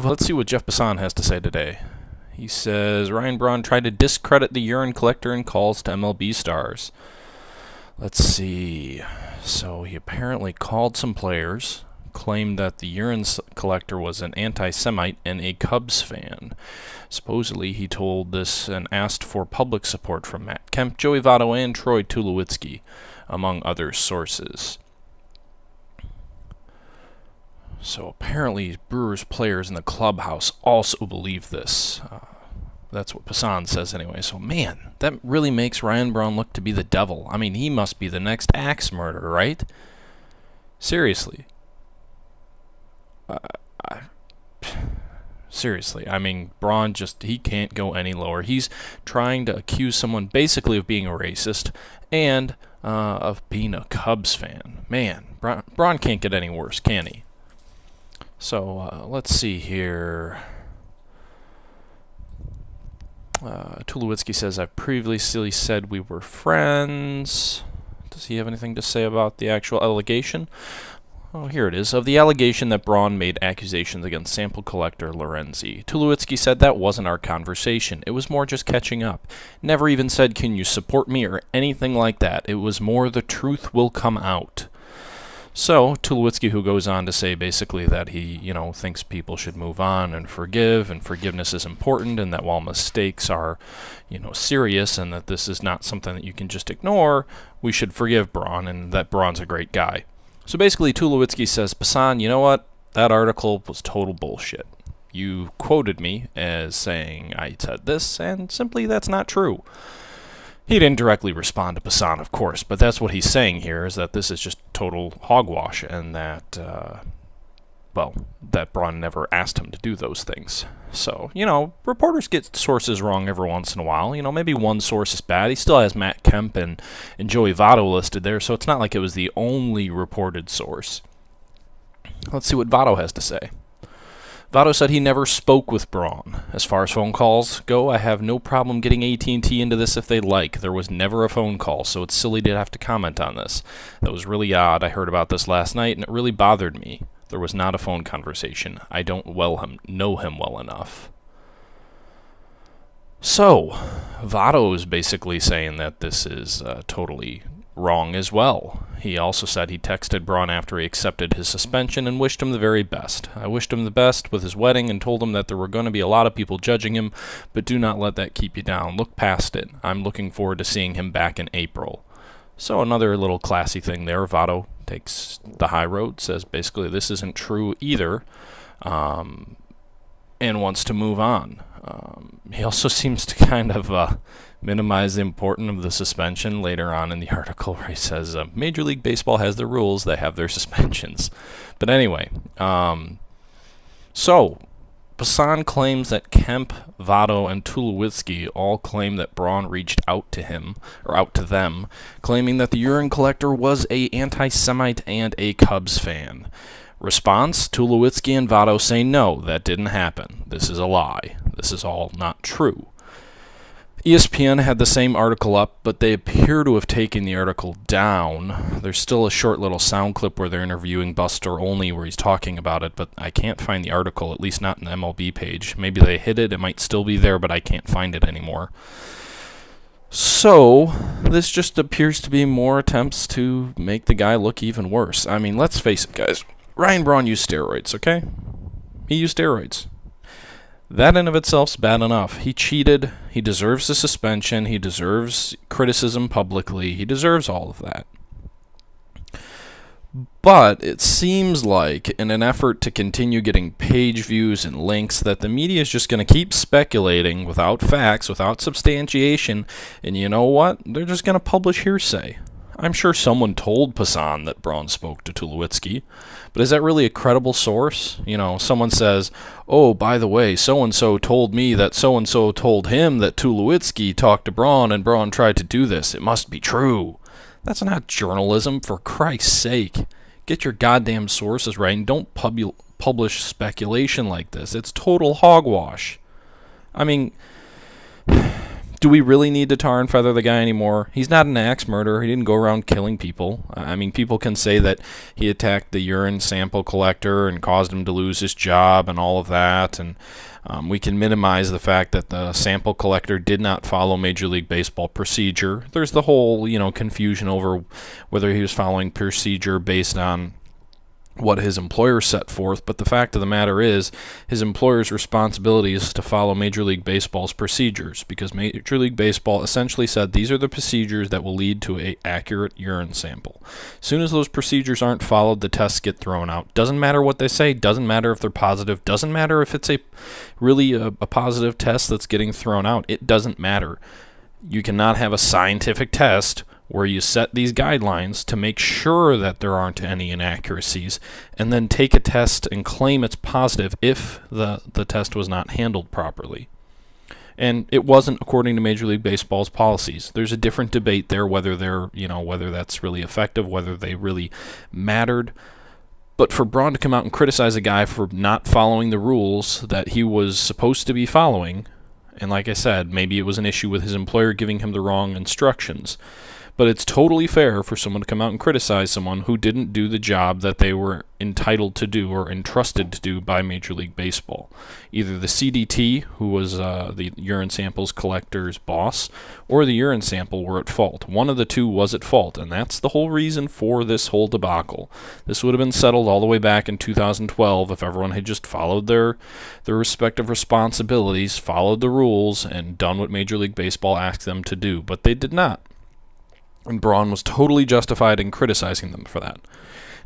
Let's see what Jeff Passan has to say today. He says, Ryan Braun tried to discredit the urine collector in calls to MLB Stars. Let's see. So he apparently called some players, claimed that the urine collector was an anti-Semite and a Cubs fan. Supposedly, he told this and asked for public support from Matt Kemp, Joey Votto, and Troy Tulowitzki, among other sources. So apparently, Brewers players in the clubhouse also believe this. That's what Passan says anyway. So, man, that really makes Ryan Braun look to be the devil. I mean, he must be the next axe murderer, right? Seriously. Seriously, I mean, Braun he can't go any lower. He's trying to accuse someone basically of being a racist and of being a Cubs fan. Man, Braun can't get any worse, can he? So, let's see here. Tulowitzki says, I've previously said we were friends. Does he have anything to say about the actual allegation? Oh, here it is. Of the allegation that Braun made accusations against sample collector Lorenzi. Tulowitzki said that wasn't our conversation. It was more just catching up. Never even said, can you support me or anything like that. It was more the truth will come out. So, Tulowitzki, who goes on to say basically that he, thinks people should move on and forgive, and forgiveness is important, and that while mistakes are, serious, and that this is not something that you can just ignore, we should forgive Braun, and that Braun's a great guy. So basically, Tulowitzki says, Passan, you know what? That article was total bullshit. You quoted me as saying I said this, and simply that's not true. He didn't directly respond to Passan, of course, but that's what he's saying here, is that this is just total hogwash, and that, that Braun never asked him to do those things. So, reporters get sources wrong every once in a while. Maybe one source is bad. He still has Matt Kemp and Joey Votto listed there, so it's not like it was the only reported source. Let's see what Votto has to say. Votto said he never spoke with Braun. As far as phone calls go, I have no problem getting AT&T into this if they like. There was never a phone call, so it's silly to have to comment on this. That was really odd. I heard about this last night, and it really bothered me. There was not a phone conversation. I don't know him well enough. So, Votto is basically saying that this is totally wrong as well. He also said he texted Braun after he accepted his suspension and wished him the very best. I wished him the best with his wedding and told him that there were going to be a lot of people judging him, but do not let that keep you down. Look past it. I'm looking forward to seeing him back in April. So another little classy thing there. Votto takes the high road, says basically this isn't true either, and wants to move on. He also seems to kind of minimize the importance of the suspension later on in the article, where he says Major League Baseball has their rules, they have their suspensions. But anyway, so Passan claims that Kemp, Votto, and Tulowitzki all claim that Braun reached out to him, or out to them, claiming that the urine collector was a anti-Semite and a Cubs fan. Response, Tulowitzki and Votto say no, that didn't happen. This is a lie. This is all not true. ESPN had the same article up, but they appear to have taken the article down. There's still a short little sound clip where they're interviewing Buster Olney where he's talking about it, but I can't find the article, at least not in the MLB page. Maybe they hid it. It might still be there, but I can't find it anymore. So, this just appears to be more attempts to make the guy look even worse. I mean, let's face it, guys. Ryan Braun used steroids, okay? He used steroids. That in of itself is bad enough. He cheated. He deserves a suspension. He deserves criticism publicly. He deserves all of that. But it seems like, in an effort to continue getting page views and links, that the media is just going to keep speculating without facts, without substantiation, and you know what? They're just going to publish hearsay. I'm sure someone told Passan that Braun spoke to Tulowitzki, but is that really a credible source? Someone says, oh, by the way, so-and-so told me that so-and-so told him that Tulowitzki talked to Braun and Braun tried to do this. It must be true. That's not journalism, for Christ's sake. Get your goddamn sources right and don't publish speculation like this. It's total hogwash. I mean, Do we really need to tar and feather the guy anymore? He's not an axe murderer. He didn't go around killing people. I mean, people can say that he attacked the urine sample collector and caused him to lose his job and all of that, and we can minimize the fact that the sample collector did not follow Major League Baseball procedure. There's the whole, confusion over whether he was following procedure based on what his employer set forth, but the fact of the matter is his employer's responsibility is to follow Major League Baseball's procedures, because Major League Baseball essentially said these are the procedures that will lead to an accurate urine sample. As soon as those procedures aren't followed, the tests get thrown out. Doesn't matter what they say, doesn't matter if they're positive, doesn't matter if it's really a positive test that's getting thrown out. It doesn't matter. You cannot have a scientific test where you set these guidelines to make sure that there aren't any inaccuracies, and then take a test and claim it's positive if the test was not handled properly. And it wasn't according to Major League Baseball's policies. There's a different debate there whether whether that's really effective, whether they really mattered. But for Braun to come out and criticize a guy for not following the rules that he was supposed to be following, and like I said, maybe it was an issue with his employer giving him the wrong instructions. But it's totally fair for someone to come out and criticize someone who didn't do the job that they were entitled to do or entrusted to do by Major League Baseball. Either the CDT, who was the urine samples collector's boss, or the urine sample were at fault. One of the two was at fault, and that's the whole reason for this whole debacle. This would have been settled all the way back in 2012 if everyone had just followed their respective responsibilities, followed the rules, and done what Major League Baseball asked them to do. But they did not. And Braun was totally justified in criticizing them for that.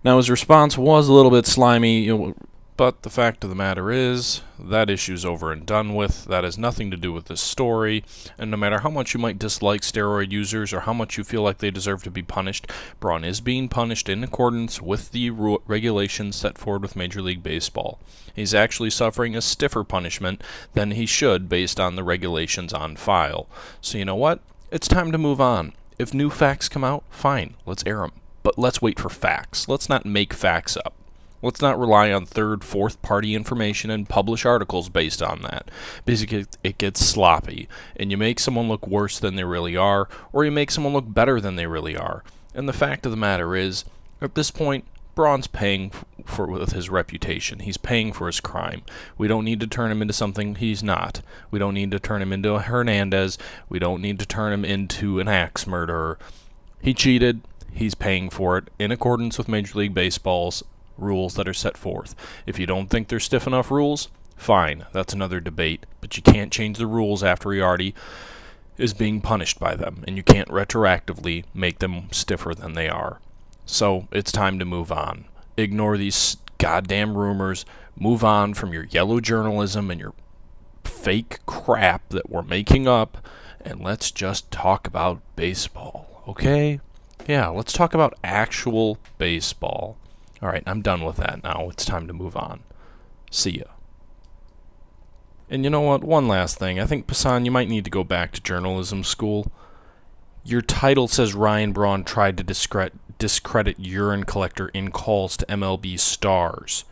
Now, his response was a little bit slimy, but the fact of the matter is, that issue's over and done with. That has nothing to do with this story, and no matter how much you might dislike steroid users or how much you feel like they deserve to be punished, Braun is being punished in accordance with the regulations set forward with Major League Baseball. He's actually suffering a stiffer punishment than he should based on the regulations on file. So you know what? It's time to move on. If new facts come out, fine, let's air them. But let's wait for facts. Let's not make facts up. Let's not rely on third, fourth-party information and publish articles based on that. Basically, it gets sloppy, and you make someone look worse than they really are, or you make someone look better than they really are. And the fact of the matter is, at this point, Braun's paying with his reputation. He's paying for his crime. We don't need to turn him into something he's not. We don't need to turn him into a Hernandez. We don't need to turn him into an axe murderer. He cheated. He's paying for it in accordance with Major League Baseball's rules that are set forth. If you don't think they're stiff enough rules, fine. That's another debate. But you can't change the rules after he already is being punished by them. And you can't retroactively make them stiffer than they are. So it's time to move on. Ignore these goddamn rumors. Move on from your yellow journalism and your fake crap that we're making up. And let's just talk about baseball, okay? Yeah, let's talk about actual baseball. All right, I'm done with that now. It's time to move on. See ya. And you know what? One last thing. I think, Passan, you might need to go back to journalism school. Your title says Ryan Braun tried to discredit urine collector in calls to MLB Stars.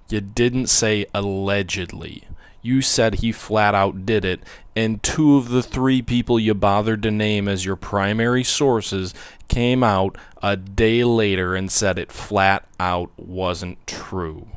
You didn't say allegedly. You said he flat out did it, and two of the three people you bothered to name as your primary sources came out a day later and said it flat out wasn't true.